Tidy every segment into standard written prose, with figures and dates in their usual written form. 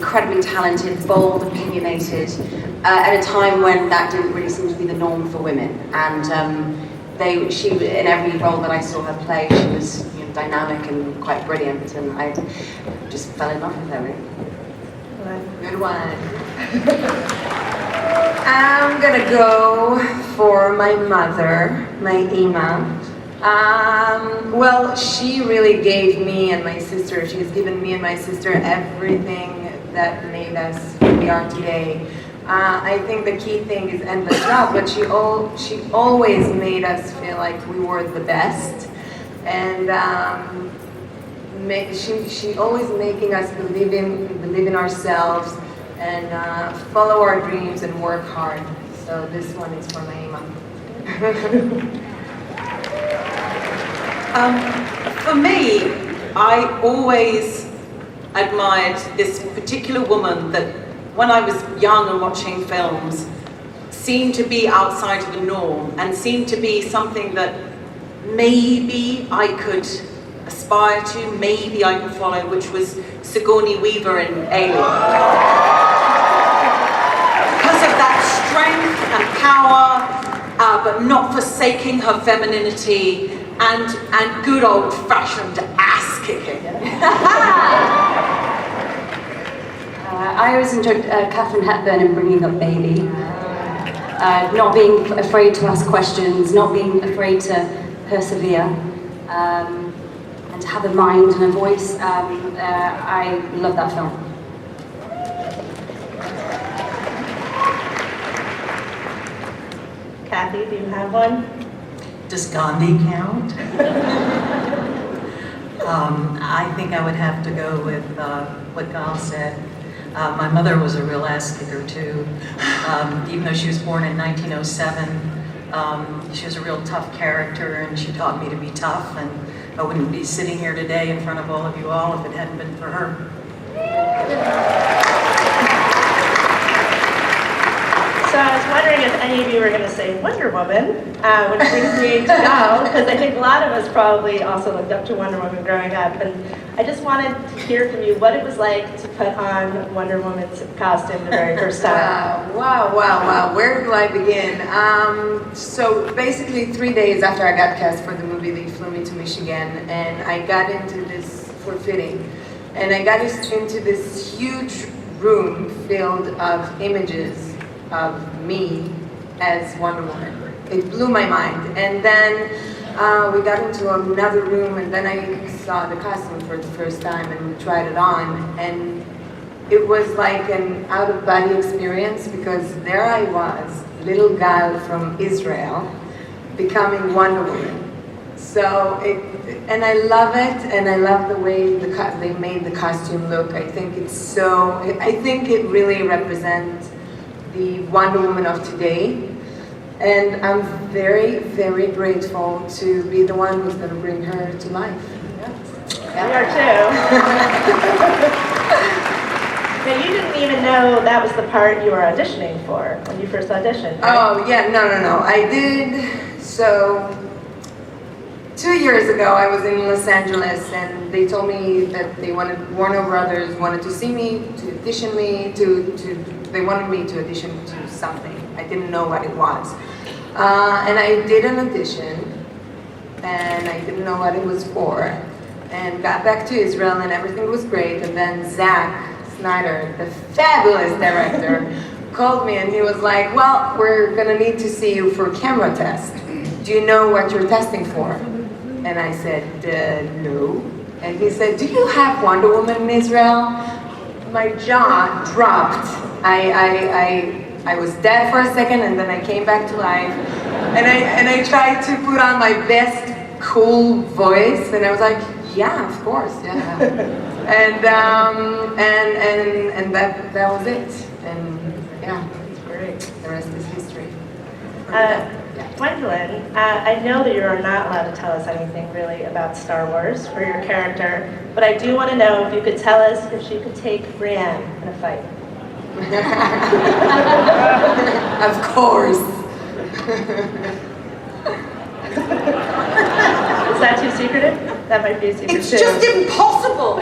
incredibly talented, bold, opinionated, at a time when that didn't really seem to be the norm for women. And she, in every role that I saw her play, she was dynamic and quite brilliant, and I just fell in love with her. Good one. I'm gonna go for my mother, my Ima. Well, she really gave me and my sister, she has given me and my sister everything that made us who we are today. I think the key thing is endless love, but she always made us feel like we were the best. And she always making us believe in ourselves and follow our dreams and work hard. So this one is for my Ima. For me, I always admired this particular woman that when I was young and watching films seemed to be outside of the norm and seemed to be something that maybe I could aspire to, maybe I could follow, which was Sigourney Weaver in Alien. Because of that strength and power, but not forsaking her femininity and good old-fashioned ass-kicking. I always enjoyed Katharine Hepburn in Bringing Up Baby. Not being afraid to ask questions, not being afraid to persevere, and to have a mind and a voice. I love that film. Kathy, do you have one? Does Gandhi count? I think I would have to go with what Gal said. My mother was a real ass kicker too. Even though she was born in 1907, she was a real tough character, and she taught me to be tough, and I wouldn't be sitting here today in front of all of you all if it hadn't been for her. So I was wondering if any of you were going to say Wonder Woman, which brings me to go, because I think a lot of us probably also looked up to Wonder Woman growing up, and I just wanted to hear from you what it was like to put on Wonder Woman's costume the very first time. Wow. Where do I begin? So basically 3 days after I got cast for the movie, they flew me to Michigan, and I got into this for fitting, and I got into this huge room filled of images of me as Wonder Woman. It blew my mind. And then we got into another room, and then I saw the costume for the first time and tried it on, and it was like an out-of-body experience, because there I was, little gal from Israel, becoming Wonder Woman. So and I love it, and I love the way they made the costume look. I think it really represents the Wonder Woman of today, and I'm very, very grateful to be the one who's going to bring her to life. We are too. Now, you didn't even know that was the part you were auditioning for when you first auditioned, right? Oh, yeah, no. I did, so 2 years ago I was in Los Angeles, and they told me that Warner Brothers wanted to see me, to audition me, they wanted me to audition to something. I didn't know what it was. And I did an audition, and I didn't know what it was for, and got back to Israel, and everything was great. And then Zack Snyder, the fabulous director, called me, and he was like, well, we're gonna need to see you for a camera test. Do you know what you're testing for? And I said, no. And he said, do you have Wonder Woman in Israel? My jaw dropped. I was dead for a second, and then I came back to life, and I tried to put on my best cool voice, and I was like, yeah, of course, yeah. And that was it, and yeah, it's great. The rest is history. Gwendolyn, I know that you are not allowed to tell us anything really about Star Wars for your character, but I do want to know if you could tell us if she could take Brienne in a fight. Of course. Is that too secretive? That might be a secret It's too. just impossible.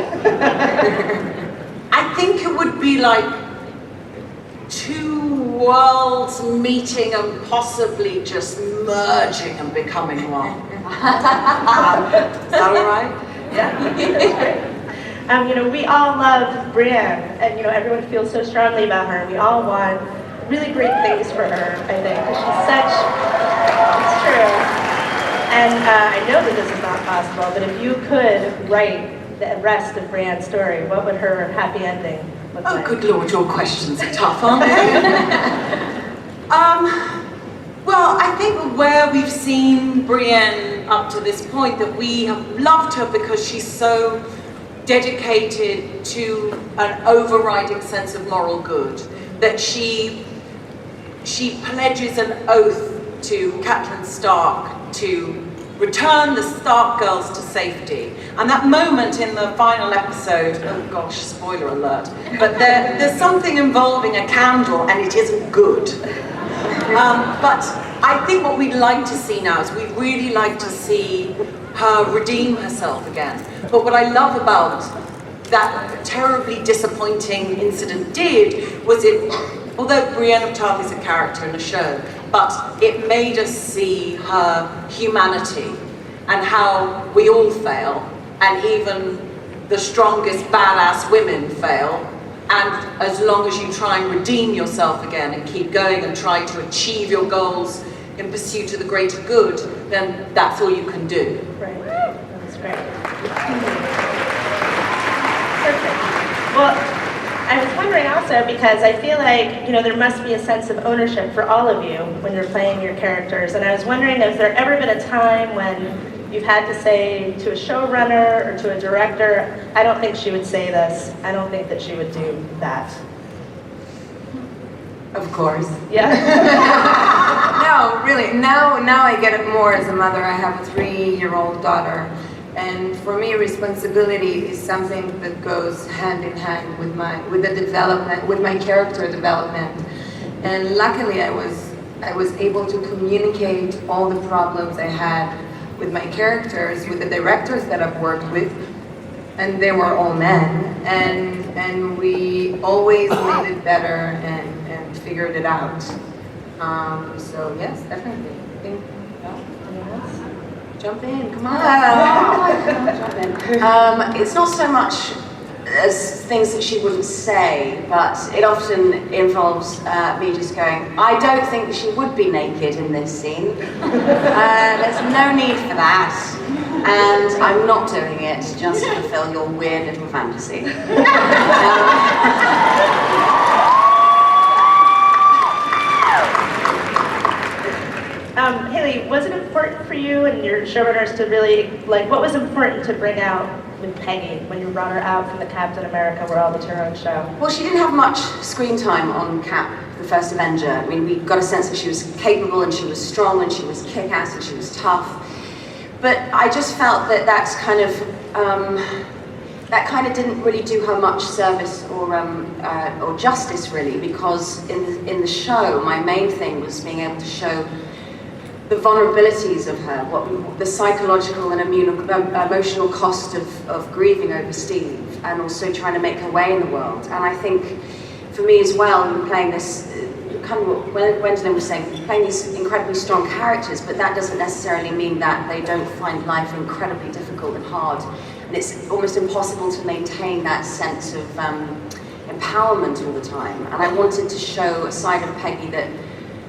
I think it would would be like two worlds meeting and possibly just merging and becoming one. Is that all right? Yeah. You know, we all love Brienne, and you know, everyone feels so strongly about her. We all want really great things for her, I think, because she's such, it's true. And I know that this is not possible, but if you could write the rest of Brienne's story, what would her happy ending look like? Oh, good Lord, your questions are tough, aren't they? Well, I think where we've seen Brienne up to this point, that we have loved her because she's so dedicated to an overriding sense of moral good, that she pledges an oath to Catelyn Stark to return the Stark girls to safety. And that moment in the final episode, oh gosh, spoiler alert, but there's something involving a candle and it isn't good. But I think what we'd like to see now is we'd really like to see her redeem herself again. But what I love about that terribly disappointing incident was although Brienne of Tarth is a character in a show, but it made us see her humanity and how we all fail, and even the strongest badass women fail. And as long as you try and redeem yourself again and keep going and try to achieve your goals in pursuit of the greater good, then that's all you can do. Right. That's great. Perfect. Well, I was wondering also, because I feel like, you know, there must be a sense of ownership for all of you when you're playing your characters. And I was wondering, has there ever been a time when you've had to say to a showrunner or to a director, I don't think she would say this, I don't think that she would do that? Of course. Yeah? No, really. Now I get it more as a mother. I have a 3-year-old daughter. And for me, responsibility is something that goes hand in hand with my character development. And luckily, I was able to communicate all the problems I had with my characters, with the directors that I've worked with, and they were all men. And we always made it better and figured it out. So yes, definitely. I think. Jump in, come on. Jump in. It's not so much as things that she wouldn't say, but it often involves me just going, I don't think she would be naked in this scene. There's no need for that. And I'm not doing it just to fulfill your weird little fantasy. Haley, was it important for you and your showrunners to really, like, what was important to bring out with Peggy when you brought her out from the Captain America World to her own show? Well, she didn't have much screen time on Cap, the first Avenger. I mean, we got a sense that she was capable and she was strong and she was kick-ass and she was tough. But I just felt that that kind of didn't really do her much service or justice, really, because in the show, my main thing was being able to show the vulnerabilities of her, the psychological and emotional cost of grieving over Steve, and also trying to make her way in the world. And I think, for me as well, playing this, kind of what Gwendolyn was saying, playing these incredibly strong characters, but that doesn't necessarily mean that they don't find life incredibly difficult and hard. And it's almost impossible to maintain that sense of empowerment all the time. And I wanted to show a side of Peggy that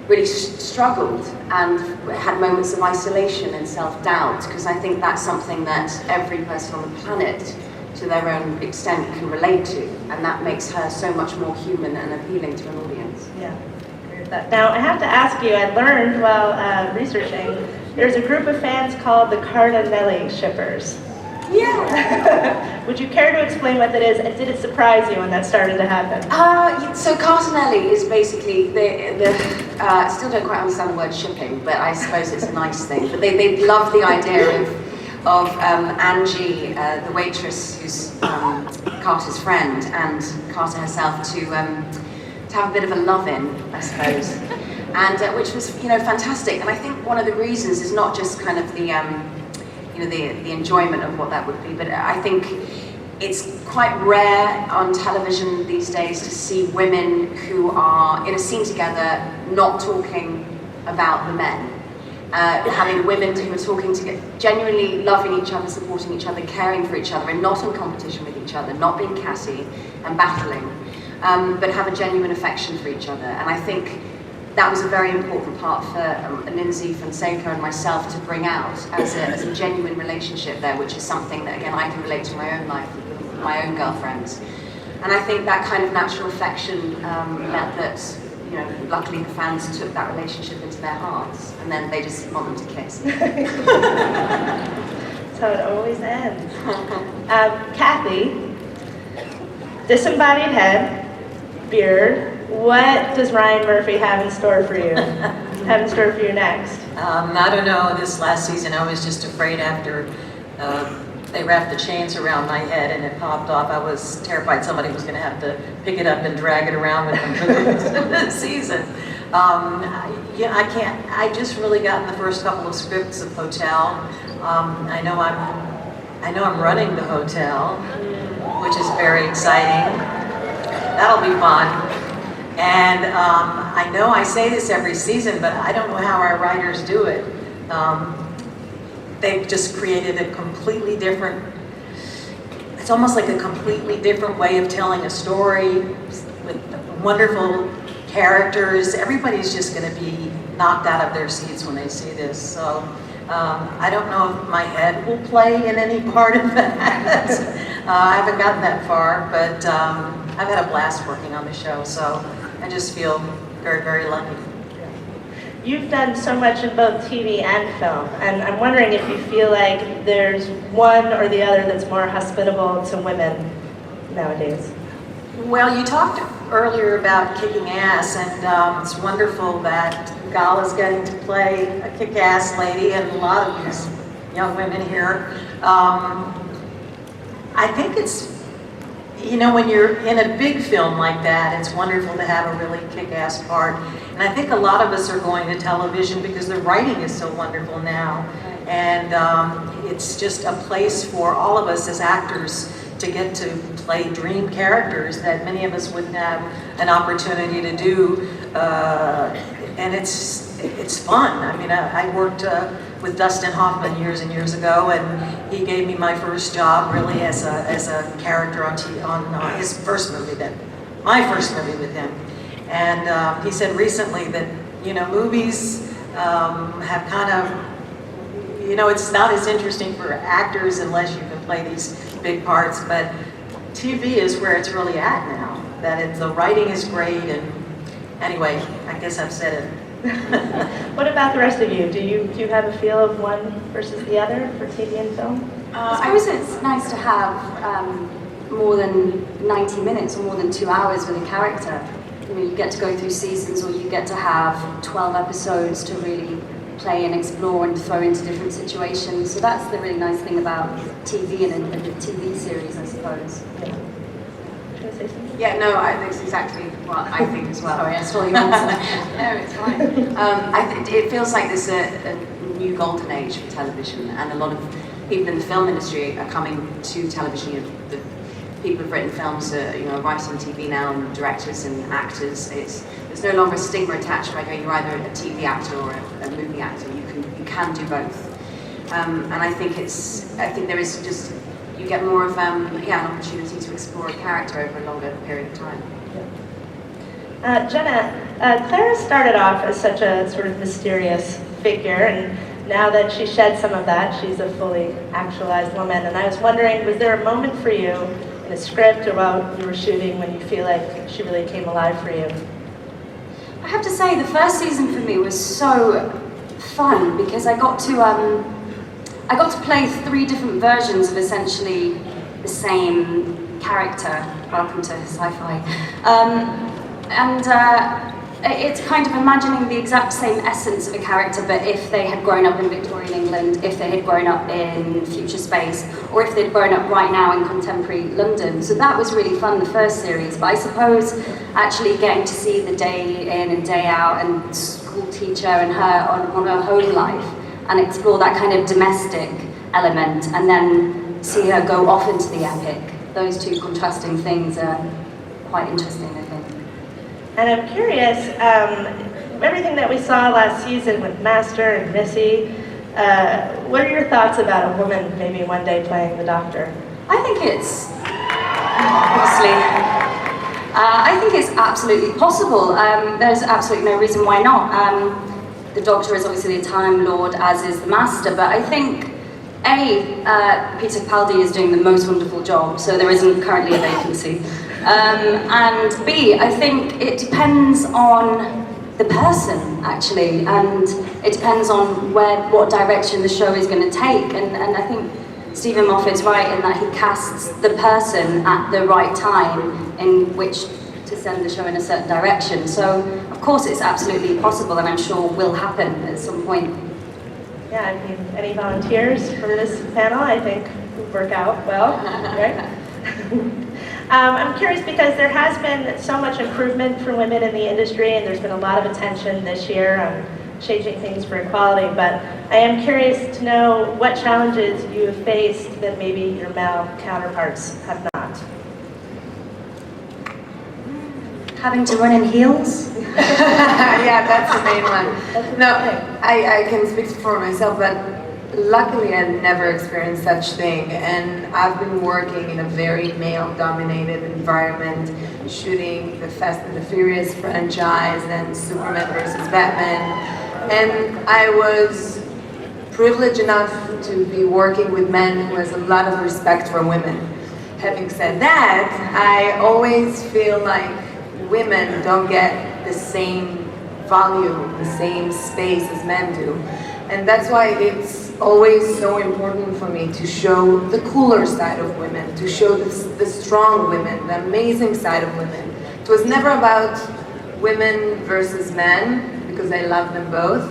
really struggled and had moments of isolation and self-doubt, because I think that's something that every person on the planet, to their own extent, can relate to, and that makes her so much more human and appealing to an audience. Yeah, I agree with that. Now, I have to ask you, I learned while researching, there's a group of fans called the Cardinelli Shippers. Yeah. Would you care to explain what that is, and did it surprise you when that started to happen? So Cardinelli is basically, I still don't quite understand the word shipping, but I suppose it's a nice thing. But they love the idea of Angie, the waitress who's Carter's friend, and Carter herself to have a bit of a love-in, I suppose. And which was, fantastic. And I think one of the reasons is not just kind of the enjoyment of what that would be, but I think it's quite rare on television these days to see women who are in a scene together not talking about the men. Having women who are talking together, genuinely loving each other, supporting each other, caring for each other, and not in competition with each other, not being catty and battling, but have a genuine affection for each other. And I think that was a very important part for Lindsay Fonseca and myself to bring out as a genuine relationship there, which is something that, again, I can relate to my own life with my own girlfriends. And I think that kind of natural affection meant that, you know, luckily the fans took that relationship into their hearts, and then they just want them to kiss. That's how it always ends. Kathy, disembodied head, beard. What does Ryan Murphy have in store for you? Have in store for you next? I don't know. This last season, I was just afraid after they wrapped the chains around my head and it popped off. I was terrified somebody was going to have to pick it up and drag it around with them for the rest of the season. Yeah, I can't. I just really gotten the first couple of scripts of Hotel. I know I'm running the hotel, which is very exciting. That'll be fun. And I know I say this every season, but I don't know how our writers do it. They've just created a completely different, it's almost like a completely different way of telling a story with wonderful characters. Everybody's just going to be knocked out of their seats when they see this. So I don't know if my head will play in any part of that. I haven't gotten that far, but I've had a blast working on the show, so I just feel very, very lucky. You've done so much in both TV and film, and I'm wondering if you feel like there's one or the other that's more hospitable to women nowadays. Well, you talked earlier about kicking ass, and it's wonderful that Gal is getting to play a kick-ass lady, and a lot of these young women here. I think it's, you know, when you're in a big film like that, it's wonderful to have a really kick-ass part. And I think a lot of us are going to television because the writing is so wonderful now. And it's just a place for all of us as actors to get to play dream characters that many of us wouldn't have an opportunity to do. And it's fun. I mean, I worked with Dustin Hoffman years and years ago, and he gave me my first job really as a character on his first movie, my first movie with him. And he said recently that, you know, movies have kind of, you know, it's not as interesting for actors unless you can play these big parts, but TV is where it's really at now. That the writing is great, and anyway, I guess I've said it. What about the rest of you? Do you have a feel of one versus the other for TV and film? I suppose it's nice to have more than 90 minutes or more than 2 hours with a character. You know, you get to go through seasons, or you get to have 12 episodes to really play and explore and throw into different situations. So that's the really nice thing about TV and a TV series, I suppose. Yeah. Can I say something? Yeah, no, that's exactly what I think as well. Sorry, I stole your answer. No, it's fine. It feels like there's a new golden age for television, and a lot of people in the film industry are coming to television. You know, the people who've written films are, you know, writing TV now, and directors and actors. There's no longer a stigma attached by going, you're either a TV actor or a movie actor. You can do both, and I think there is just, you get more of an opportunity to explore a character over a longer period of time. Jenna, Clara started off as such a sort of mysterious figure, and now that she shed some of that, she's a fully actualized woman. And I was wondering, was there a moment for you in a script or while you were shooting when you feel like she really came alive for you? I have to say, the first season for me was so fun because I got to play 3 different versions of essentially the same character. Welcome to sci-fi. It's kind of imagining the exact same essence of a character, but if they had grown up in Victorian England, if they had grown up in future space, or if they'd grown up right now in contemporary London. So that was really fun, the first series. But I suppose actually getting to see the day in and day out and school teacher and her on her home life and explore that kind of domestic element, and then see her go off into the epic those two contrasting things are quite interesting, I think. And I'm curious, everything that we saw last season with Master and Missy, what are your thoughts about a woman maybe one day playing the Doctor? I think it's, obviously, I think it's absolutely possible. There's absolutely no reason why not. The Doctor is obviously the Time Lord, as is the Master, but I think, Peter Capaldi is doing the most wonderful job, so there isn't currently a vacancy. And B, I think it depends on the person, actually, and it depends on what direction the show is going to take, and I think Stephen Moffat's right in that he casts the person at the right time in which to send the show in a certain direction. So, of course, it's absolutely possible, and I'm sure will happen at some point. Yeah, I mean, any volunteers for this panel? I think would work out well, right? I'm curious because there has been so much improvement for women in the industry, and there's been a lot of attention this year on changing things for equality, but I am curious to know what challenges you have faced that maybe your male counterparts have not. Having to run in heels? Yeah, that's the main one. No, I can speak for myself, but luckily I never experienced such thing, and I've been working in a very male-dominated environment, shooting the Fast and the Furious franchise and Superman versus Batman, and I was privileged enough to be working with men who has a lot of respect for women. Having said that, I always feel like women don't get the same value, the same space as men do. And that's why it's always so important for me to show the cooler side of women, to show the strong women, the amazing side of women. It was never about women versus men, because I love them both,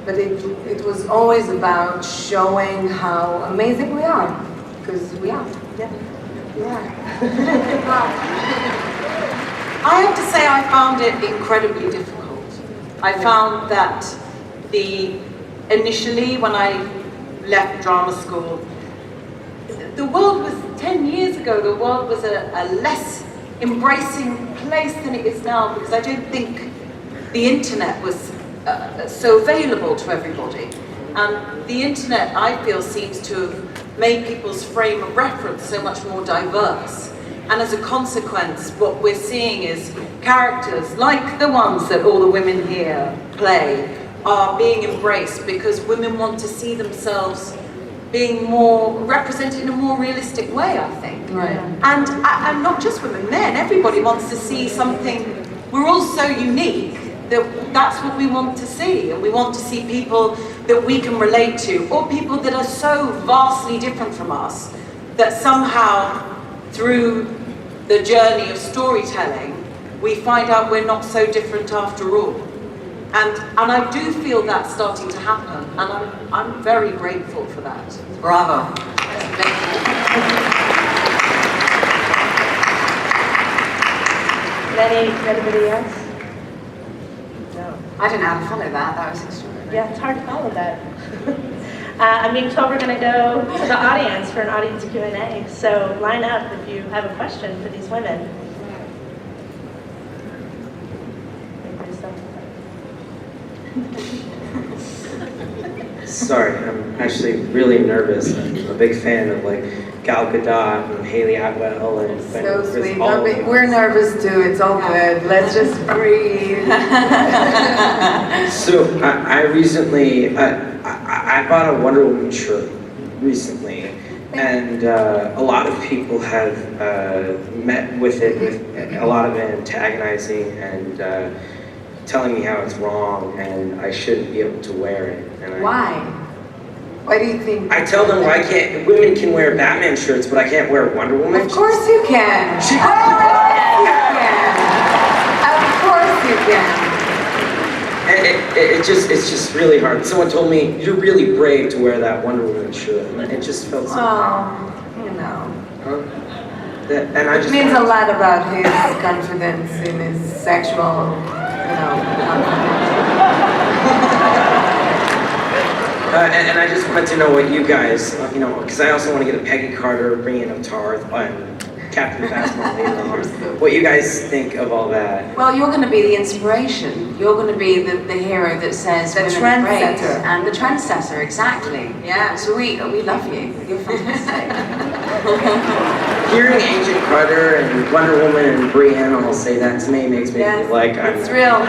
but it was always about showing how amazing we are, because we are. Yeah, we are. I have to say I found it incredibly difficult. I found that initially when I left drama school, the world was, 10 years ago, the world was a less embracing place than it is now, because I don't think the internet was so available to everybody. And the internet, I feel, seems to have made people's frame of reference so much more diverse. And as a consequence, what we're seeing is characters like the ones that all the women here play are being embraced because women want to see themselves being more represented in a more realistic way, I think. Right. And not just women, men, everybody wants to see something. We're all so unique that that's what we want to see. And we want to see people that we can relate to, or people that are so vastly different from us that somehow, through the journey of storytelling, we find out we're not so different after all. And I do feel that starting to happen, and I'm very grateful for that. Bravo. Anybody else? No. I didn't know how to follow that. That was extraordinary. Yeah, it's hard to follow that. I'm being told we're going to go to the audience for an audience Q&A. So line up if you have a question for these women. Sorry, I'm actually really nervous. I'm a big fan of like Gal Gadot and Haley Atwell and So sweet. We're nervous too. It's all good. Let's just breathe. So I recently, I bought a Wonder Woman shirt recently, and a lot of people have met with it, with a lot of it antagonizing and telling me how it's wrong and I shouldn't be able to wear it. And Why? Why do you think? I tell them why can't women can wear Batman shirts, but I can't wear Wonder Woman. Of course you can. She- Of course you can. Of course you can. And it's just really hard. Someone told me you're really brave to wear that Wonder Woman shirt, and it just felt so. Oh, you know. And I It just means a lot about his confidence in his sexual, confidence. And I just wanted to know what you guys, because I also want to get a Peggy Carter, bringing up Tar, and Captain Fastball later on. What you guys think of all that? Well, you're going to be the inspiration. You're going to be the hero that says The women are great. trendsetter. And the trendsetter, exactly. Yeah. So we love you. You're fantastic. Hearing Agent Carter and Wonder Woman and Brienne all say that to me makes me Yes, feel like I'm... it's real.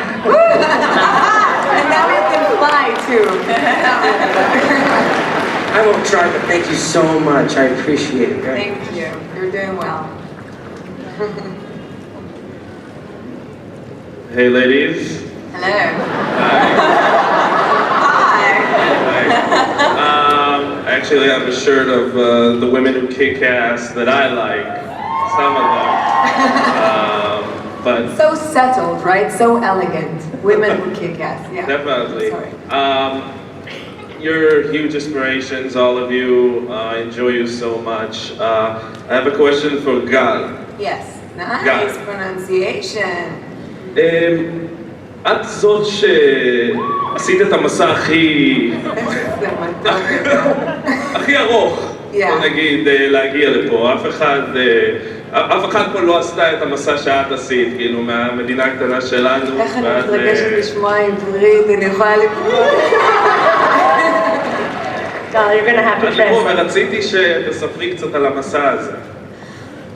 And now we can fly too. I won't try, but thank you so much. I appreciate it very much. Thank you. You're doing well. Hey ladies. Hello. Hi. I actually have a shirt of the women who kick ass that I like. Some of them. But So settled, right? So elegant. Women who kick ass. Yeah. definitely. Sorry. You're huge inspirations, all of you. I enjoy you so much. I have a question for Gal. Yes. Got Nice it. pronunciation. את זאת שעשית את המסע הכי ארוך, Yeah. בוא נגיד, להגיע לפה. אף אחד פה לא עשתה את המסע שאת עשית, כאילו, מהמדינה הקטנה שלנו. איך אני ועד, מתרגשת לשמוע עברית, אני יכולה לקרוא. Well, you're going to have to עד לפה, translate. ורציתי שתספרי קצת על המסע הזה.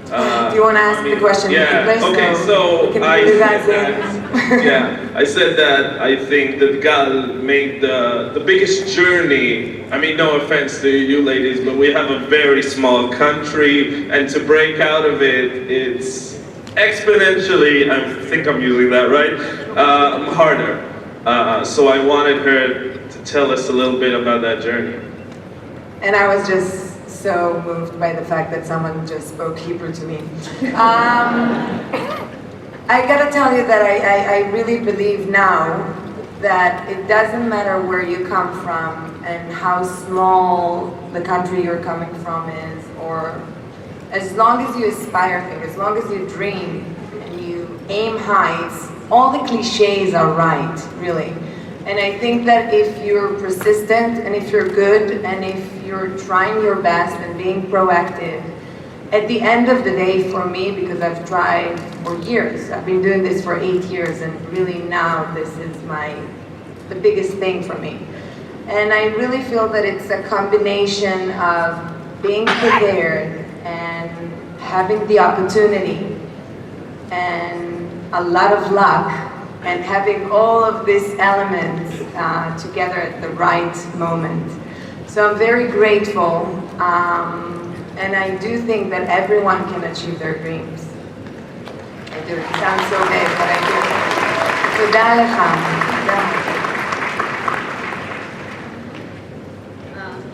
Do you want to ask the question in Yeah, English? okay, we so can I do said that that, yeah, I said that I think that Gal made the biggest journey. I mean, no offense to you ladies, but we have a very small country, and to break out of it, it's exponentially, I think I'm using that right, harder. So I wanted her to tell us a little bit about that journey. And I was just so moved by the fact that someone just spoke Hebrew to me. I gotta tell you that I really believe now that it doesn't matter where you come from and how small the country you're coming from is, or as long as you aspire things, as long as you dream and you aim high, all the cliches are right, really. And I think that if you're persistent and if you're good and if you're trying your best and being proactive, at the end of the day for me, because I've tried for years, I've been doing this for 8 years, and really now this is the biggest thing for me. And I really feel that it's a combination of being prepared and having the opportunity and a lot of luck and having all of these elements together at the right moment. So I'm very grateful, and I do think that everyone can achieve their dreams. I do. It sounds so big, but I do. תודה לך. תודה.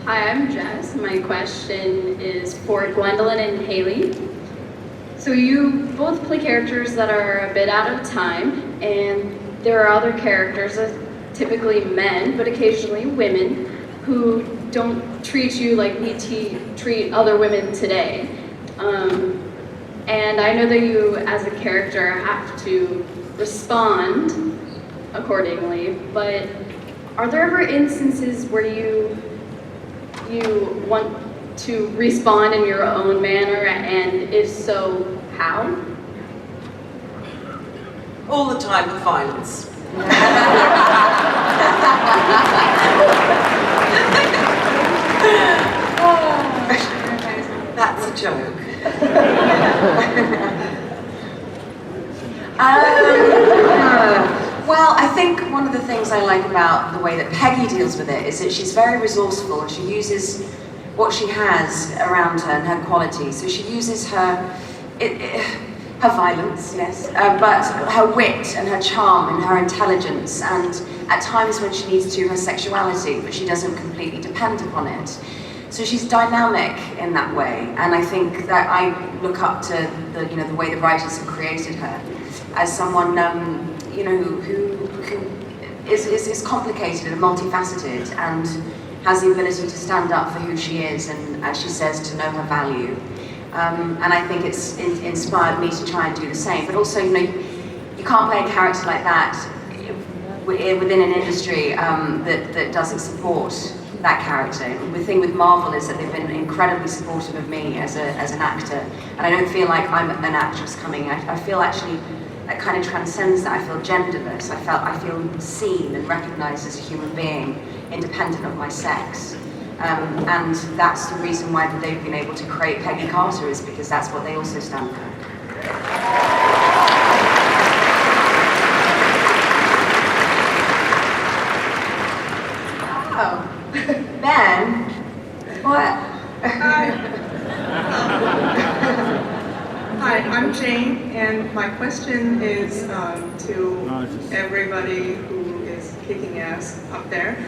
Hi, I'm Jess. My question is for Gwendolyn and Haley. So you both play characters that are a bit out of time, and there are other characters, typically men, but occasionally women, who don't treat you like we treat other women today. And I know that you, as a character, have to respond accordingly, but are there ever instances where you want to respond in your own manner, and if so, how? All the time with violence. That's a joke. Well, I think one of the things I like about the way that Peggy deals with it is that she's very resourceful and she uses what she has around her and her qualities. So she uses her violence, yes, but her wit and her charm and her intelligence, and at times when she needs to, her sexuality, but she doesn't completely depend upon it. So she's dynamic in that way, and I think that I look up to the way the writers have created her as someone who is complicated and multifaceted and has the ability to stand up for who she is and, as she says, to know her value. And I think it's inspired me to try and do the same. But also, you can't play a character like that within an industry that doesn't support that character. And the thing with Marvel is that they've been incredibly supportive of me as an actor, and I don't feel like I'm an actress coming. I feel actually that kind of transcends that. I feel genderless. I feel seen and recognised as a human being, independent of my sex. And that's the reason why they've been able to create Peggy Carter, is because that's what they also stand for. Oh, Ben, what? Hi, I'm Jane, and my question is to everybody who is kicking ass up there.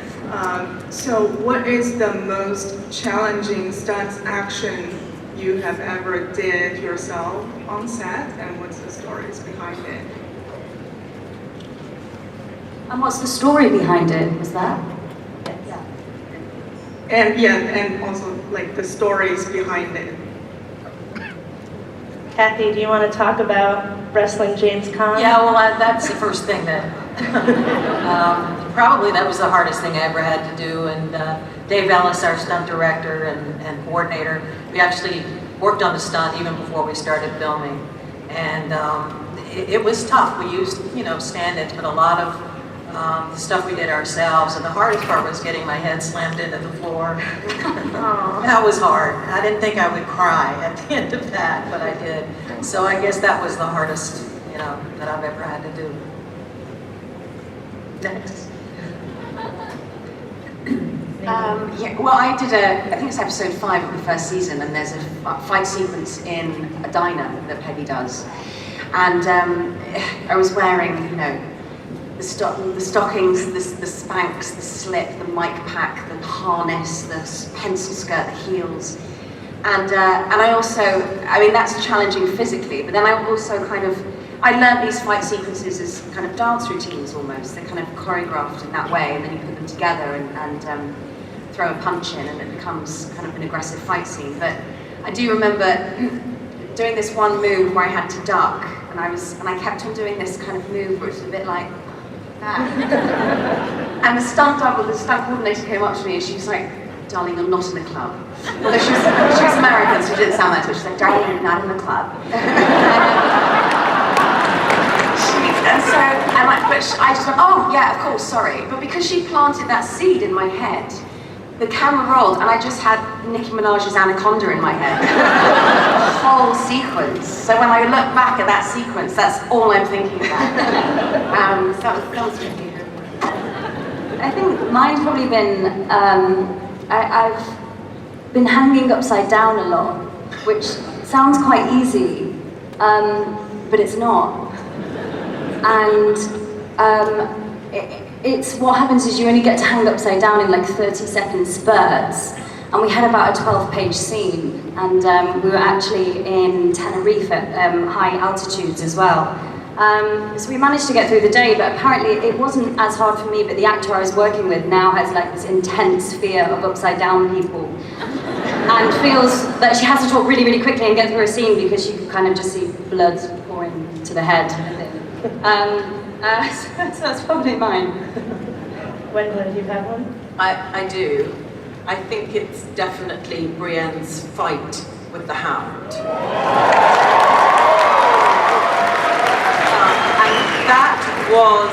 So what is the most challenging stunt action you have ever did yourself on set, and what's the stories behind it? And what's the story behind it? Was that? And also like the stories behind it. Kathy, do you want to talk about wrestling James Caan? Yeah, well, that's the first thing that, probably that was the hardest thing I ever had to do. And Dave Ellis, our stunt director and coordinator, we actually worked on the stunt even before we started filming. And it was tough. We used, stand-ins, but a lot of the stuff we did ourselves. And the hardest part was getting my head slammed into the floor. That was hard. I didn't think I would cry at the end of that, but I did. So I guess that was the hardest, that I've ever had to do. Next. Yeah, well, I think it's episode 5 of the first season, and there's a fight sequence in a diner that Peggy does. And I was wearing, the stockings, the Spanx, the slip, the mic pack, the harness, the pencil skirt, the heels. And I also, that's challenging physically, but then I also I learned these fight sequences as kind of dance routines almost. They're kind of choreographed in that way, and then you put them together and throw a punch in, and it becomes kind of an aggressive fight scene. But I do remember doing this one move where I had to duck, and I kept on doing this kind of move where it's a bit like that. And the stunt coordinator came up to me and she was like, "Darling, you're not in the club." Although she was American, so she didn't sound like that. She was like, "Darling, you're not in the club." I just went, "Oh yeah, of course, sorry." But because she planted that seed in my head, the camera rolled and I just had Nicki Minaj's Anaconda in my head. The whole sequence. So when I look back at that sequence, that's all I'm thinking about. So that was tricky. I think mine's probably been, I've been hanging upside down a lot, which sounds quite easy, but it's not. And it's what happens is you only get to hang upside down in like 30-second spurts. And we had about a 12-page scene, and we were actually in Tenerife at high altitudes as well. So we managed to get through the day, but apparently it wasn't as hard for me, but the actor I was working with now has like this intense fear of upside down people. And feels that she has to talk really, really quickly and get through a scene because she can kind of just see blood pouring to the head. So that's probably mine. Gwendolyn, do you have one? I do. I think it's definitely Brienne's fight with the hound. And that was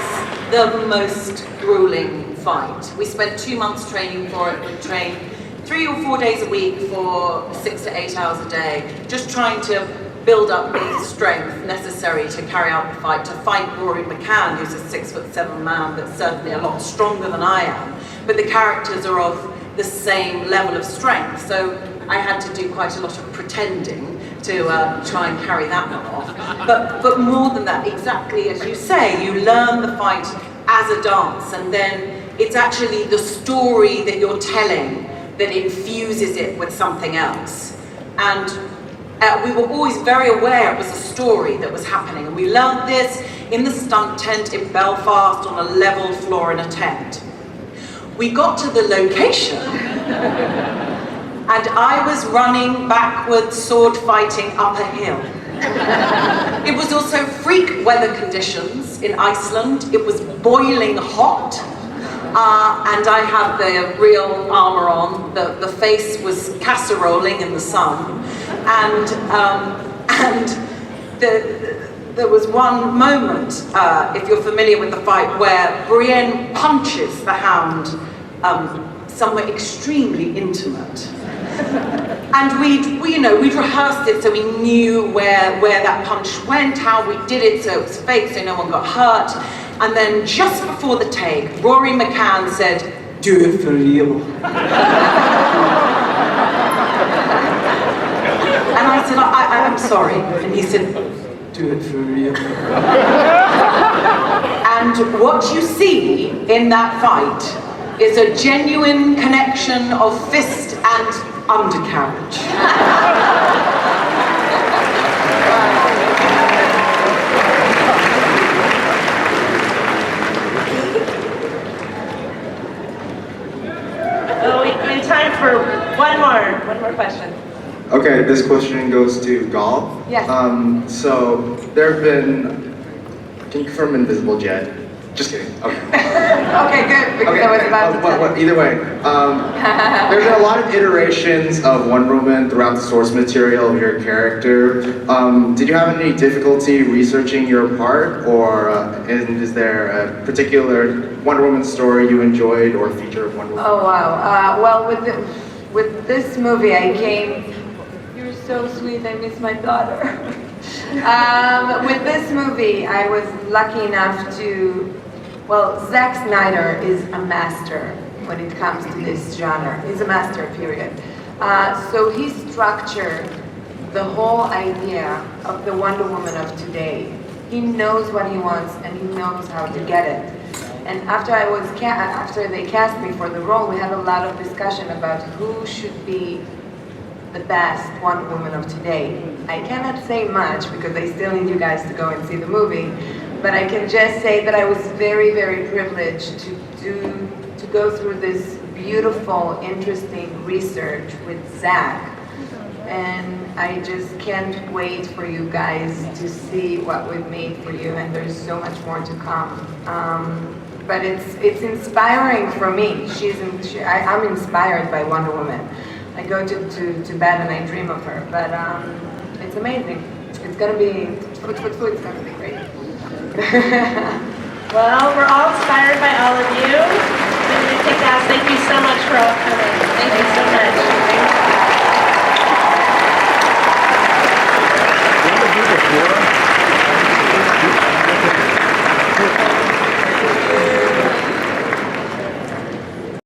the most grueling fight. We spent 2 months training for it. We trained 3 or 4 days a week for 6 to 8 hours a day, just trying to build up the strength necessary to carry out the fight, to fight Rory McCann, who's a 6'7" man that's certainly a lot stronger than I am. But the characters are of the same level of strength, so I had to do quite a lot of pretending to try and carry that one off. But more than that, exactly as you say, you learn the fight as a dance, and then it's actually the story that you're telling that infuses it with something else. And we were always very aware it was a story that was happening, and we learned this in the stunt tent in Belfast on a level floor in a tent. We got to the location, and I was running backwards, sword fighting up a hill. It was also freak weather conditions in Iceland. It was boiling hot. and I had the real armor on. The face was casseroling in the sun, and there was one moment, if you're familiar with the fight, where Brienne punches the Hound somewhere extremely intimate. And we'd rehearsed it so we knew where that punch went, how we did it so it was fake, so no one got hurt. And then just before the take, Rory McCann said, "Do it for real." And I said, I'm sorry. And he said, "Do it for real." And what you see in that fight is a genuine connection of fist and undercarriage. Oh, we have time for one more question. Okay, this question goes to Gal. Yes. So there have been. Can you confirm Invisible Jet? Just kidding. Okay. Okay, good, because I was about to tell you. Either way, there's been a lot of iterations of Wonder Woman throughout the source material of your character. Did you have any difficulty researching your part, or is there a particular Wonder Woman story you enjoyed or feature of Wonder Woman? Oh wow. Well, with this movie, I came. You're so sweet. I miss my daughter. With this movie, I was lucky enough to. Well, Zack Snyder is a master when it comes to this genre. He's a master, period. So he structured the whole idea of the Wonder Woman of today. He knows what he wants and he knows how to get it. And after they cast me for the role, we had a lot of discussion about who should be the best Wonder Woman of today. I cannot say much because I still need you guys to go and see the movie. But I can just say that I was very, very privileged to go through this beautiful, interesting research with Zach. And I just can't wait for you guys to see what we've made for you, and there's so much more to come. But it's inspiring for me. I'm inspired by Wonder Woman. I go to bed and I dream of her, but it's amazing. It's gonna be, it's gonna be great. Well, we're all inspired by all of you. Really kick ass. Thank you so much for all coming. Thank you so much.